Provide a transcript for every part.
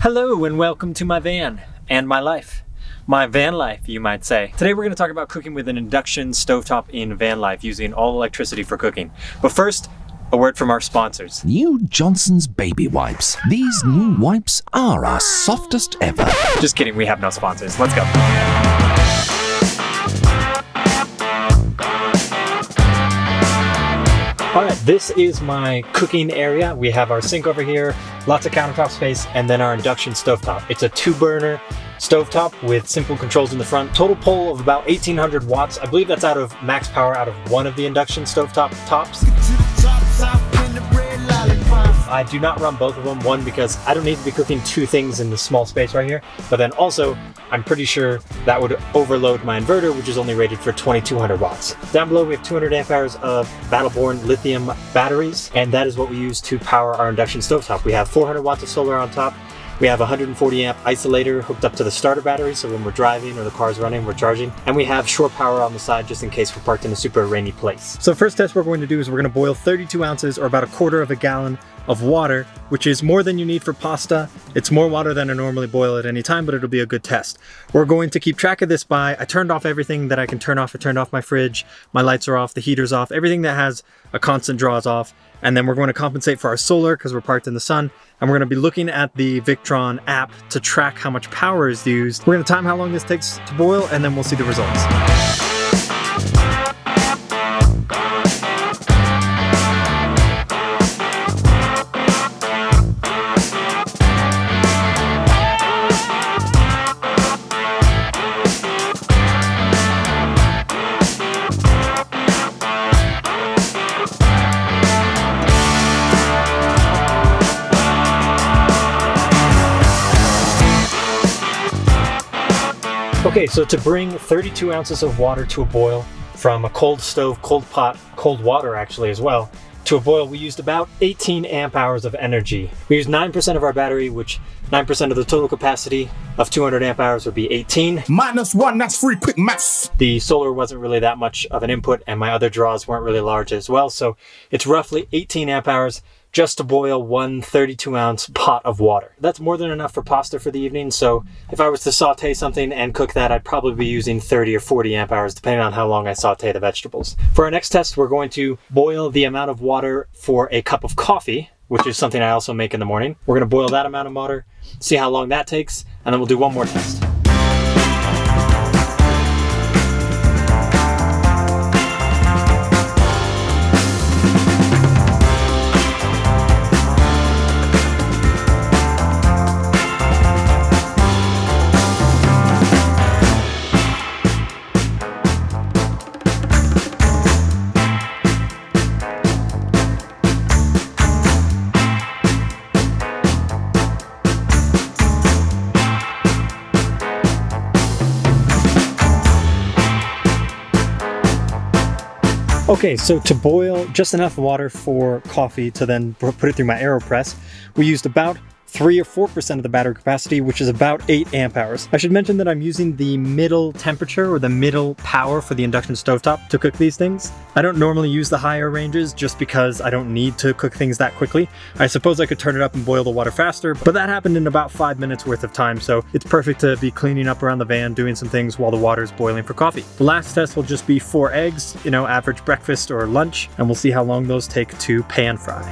Hello and welcome to my van and my life. My van life, you might say. Today we're going to talk about cooking with an induction stovetop in van life using all electricity for cooking. But first, a word from our sponsors. New Johnson's Baby Wipes. These new wipes are our softest ever. Just kidding, we have no sponsors. Let's go. Alright, this is my cooking area. We have our sink over here, lots of countertop space, and then our induction stovetop. It's a 2-burner stovetop with simple controls in the front. Total pull of about 1800 watts. I believe that's out of max power out of one of the induction stovetop tops. I do not run both of them. One, because I don't need to be cooking two things in this small space right here. But then also, I'm pretty sure that would overload my inverter, which is only rated for 2200 watts. Down below, we have 200 amp hours of Battleborn lithium batteries, and that is what we use to power our induction stovetop. We have 400 watts of solar on top. We have a 140 amp isolator hooked up to the starter battery, so when we're driving or the car's running, we're charging. And we have shore power on the side just in case we're parked in a super rainy place. So first test we're going to do is we're going to boil 32 ounces or about a quarter of a gallon of water, which is more than you need for pasta. It's more water than I normally boil at any time, but it'll be a good test. We're going to keep track of this by, I turned off everything that I can turn off. I turned off my fridge, my lights are off, the heater's off, everything that has a constant draw is off. And then we're going to compensate for our solar because we're parked in the sun. And we're going to be looking at the Victron app to track how much power is used. We're going to time how long this takes to boil, and then we'll see the results. Okay, so to bring 32 ounces of water to a boil from a cold stove, cold pot, cold water actually as well, to a boil, we used about 18 amp hours of energy. We used 9% of our battery, which 9% of the total capacity of 200 amp hours would be 18. -1, that's free, quick maths. The solar wasn't really that much of an input, and my other draws weren't really large as well, so it's roughly 18 amp hours just to boil one 32-ounce pot of water. That's more than enough for pasta for the evening, so if I was to saute something and cook that, I'd probably be using 30 or 40 amp hours, depending on how long I saute the vegetables. For our next test, we're going to boil the amount of water for a cup of coffee, which is something I also make in the morning. We're gonna boil that amount of water, see how long that takes, and then we'll do one more test. Okay, so to boil just enough water for coffee to then put it through my AeroPress, we used about 3 or 4% of the battery capacity, which is about 8 amp hours. I should mention that I'm using the middle temperature or the middle power for the induction stovetop to cook these things. I don't normally use the higher ranges just because I don't need to cook things that quickly. I suppose I could turn it up and boil the water faster, but that happened in about 5 minutes worth of time, so it's perfect to be cleaning up around the van, doing some things while the water is boiling for coffee. The last test will just be 4 eggs, average breakfast or lunch, and we'll see how long those take to pan fry.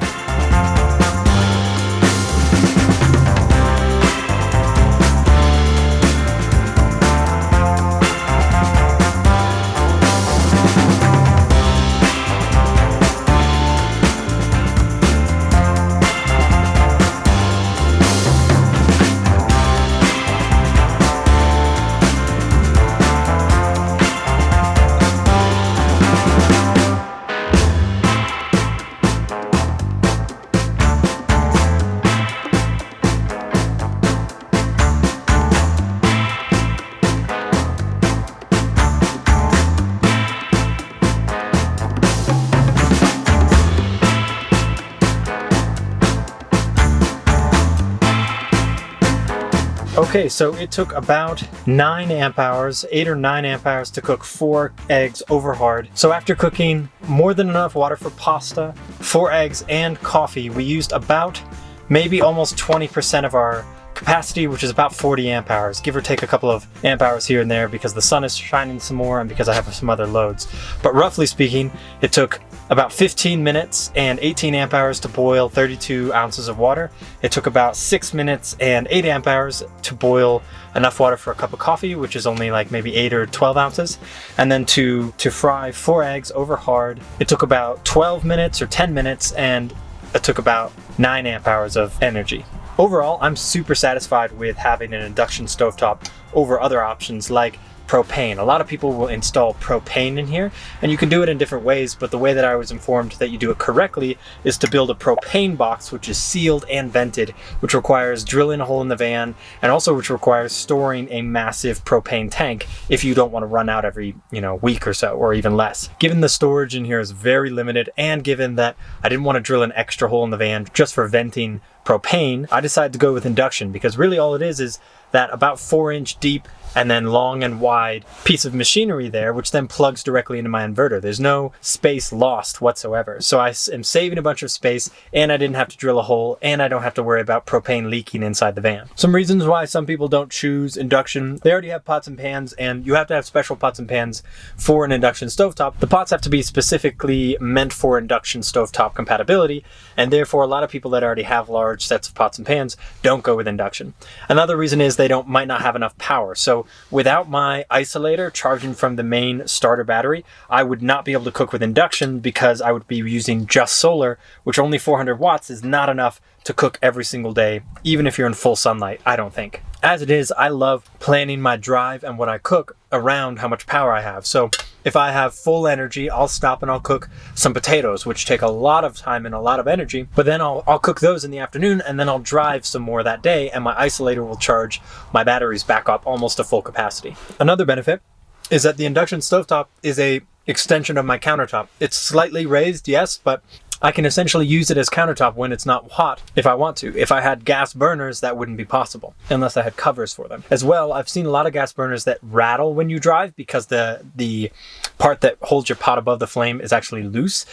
Okay, so it took about 9 amp hours, 8 or 9 amp hours to cook 4 eggs over hard. So after cooking more than enough water for pasta, 4 eggs and coffee, we used about maybe almost 20% of our capacity, which is about 40 amp hours, give or take a couple of amp hours here and there because the sun is shining some more and because I have some other loads. But roughly speaking, it took about 15 minutes and 18 amp hours to boil 32 ounces of water. It took about 6 minutes and 8 amp hours to boil enough water for a cup of coffee, which is only like maybe 8 or 12 ounces. And then to fry 4 eggs over hard, it took about 12 minutes or 10 minutes, and it took about 9 amp hours of energy. Overall, I'm super satisfied with having an induction stovetop over other options like propane. A lot of people will install propane in here, and you can do it in different ways, but the way that I was informed that you do it correctly is to build a propane box which is sealed and vented, which requires drilling a hole in the van, and also which requires storing a massive propane tank if you don't want to run out every, week or so, or even less. Given the storage in here is very limited, and given that I didn't want to drill an extra hole in the van just for venting propane, I decided to go with induction, because really all it is that about 4-inch deep and then long and wide piece of machinery there, which then plugs directly into my inverter. There's no space lost whatsoever. So I am saving a bunch of space, and I didn't have to drill a hole, and I don't have to worry about propane leaking inside the van. Some reasons why some people don't choose induction: they already have pots and pans, and you have to have special pots and pans for an induction stovetop. The pots have to be specifically meant for induction stovetop compatibility, and therefore a lot of people that already have large sets of pots and pans don't go with induction. Another reason is they might not have enough power. So without my isolator charging from the main starter battery, I would not be able to cook with induction, because I would be using just solar, which only 400 watts is not enough to cook every single day, even if you're in full sunlight, I don't think. As it is, I love planning my drive and what I cook around how much power I have. So if I have full energy, I'll stop and I'll cook some potatoes, which take a lot of time and a lot of energy, but then I'll cook those in the afternoon, and then I'll drive some more that day, and my isolator will charge my batteries back up almost to full capacity. Another benefit is that the induction stovetop is a extension of my countertop. It's slightly raised, yes, but I can essentially use it as countertop when it's not hot if I want to. If I had gas burners, that wouldn't be possible unless I had covers for them. As well, I've seen a lot of gas burners that rattle when you drive because the part that holds your pot above the flame is actually loose,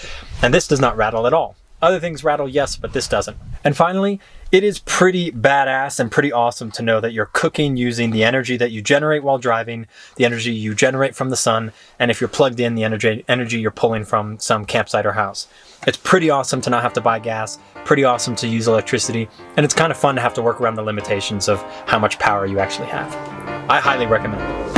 and this does not rattle at all. Other things rattle, yes, but this doesn't. And finally, it is pretty badass and pretty awesome to know that you're cooking using the energy that you generate while driving, the energy you generate from the sun, and if you're plugged in, the energy you're pulling from some campsite or house. It's pretty awesome to not have to buy gas, pretty awesome to use electricity, and it's kind of fun to have to work around the limitations of how much power you actually have. I highly recommend it.